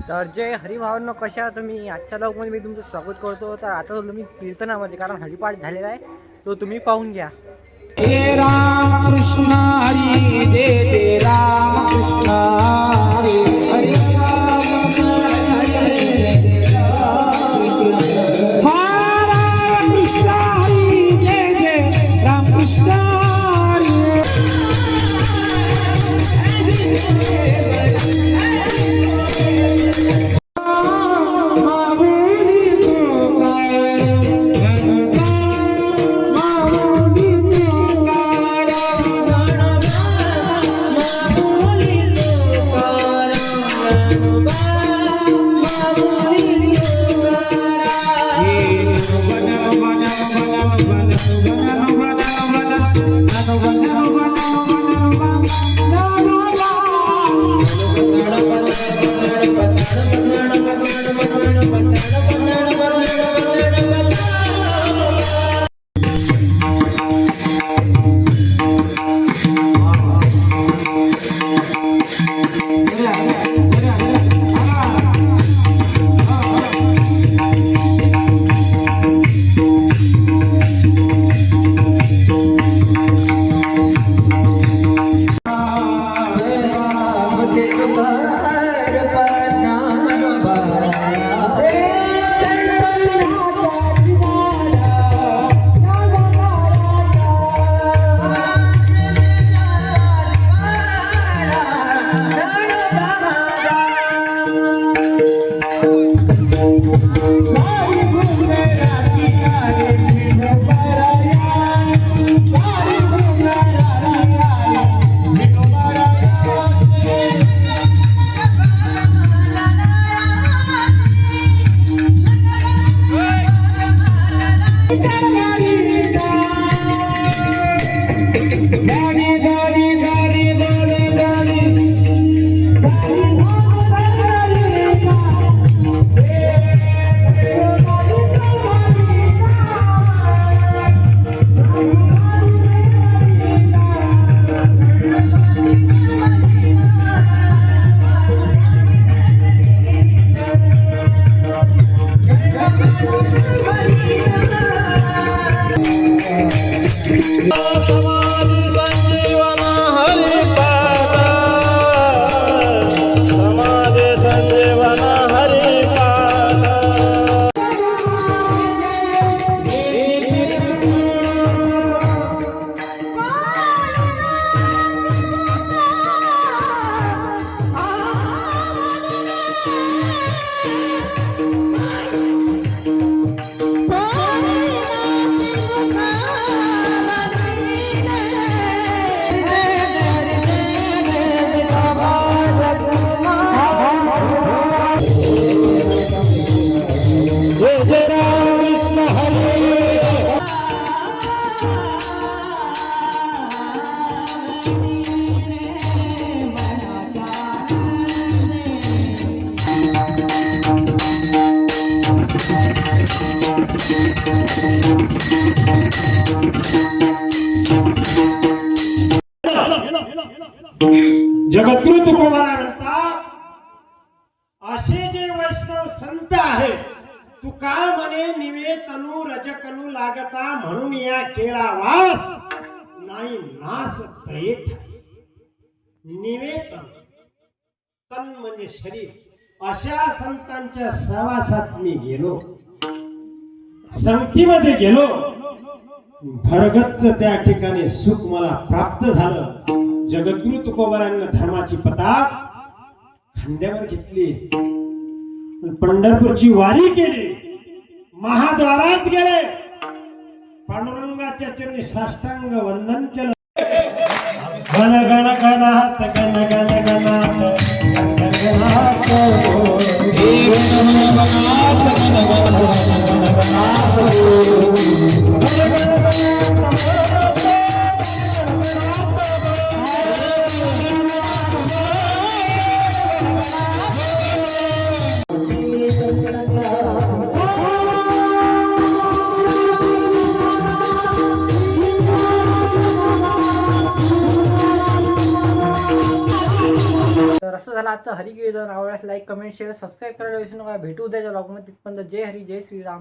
तर जय हरिभावांनो, कशा आहात तुम्ही? आजच्या ब्लॉगमध्ये मी तुमचं स्वागत करतो. तर आता मी कीर्तनामध्ये, कारण हरिपाठ झालेला आहे, तो तुम्ही पाहून घ्या. हे राम कृष्ण हरी जय जय राम कृष्ण हरी हरी राम कृष्ण हरी जय जय राम कृष्ण जगद्गुरु तुकोबारा म्हणतात, असे जे वैष्णव संत आहेत, तुका म्हणे निवे तनु रजकनु लागता, म्हणून या केला वास नाही नास तये ठाई. निवेतन, तन म्हणजे शरीर, अशा संतांच्या सहवासात मी गेलो, संगतीमध्ये गेलो, भरगच्च त्या ठिकाणी सुख मला प्राप्त झालं. जगद्गुरु तुकोबारांनी धर्माची पताक खांद्यावर घेतली, पंढरपूरची वारी केली, महाद्वारात गेले, पांडुरंगाच्या चरणी साष्टांग वंदन केलं. गण गण गणात गण गण गणात गणगणात झाला आजचा हरिकीर्तन. आवडल्यास लाईक कमेंट शेअर सबस्क्राईब करायला विसरू नका. भेटू उद्याच्या ब्लॉगमध्ये. तिथपर्यंत जय हरी जय श्रीराम.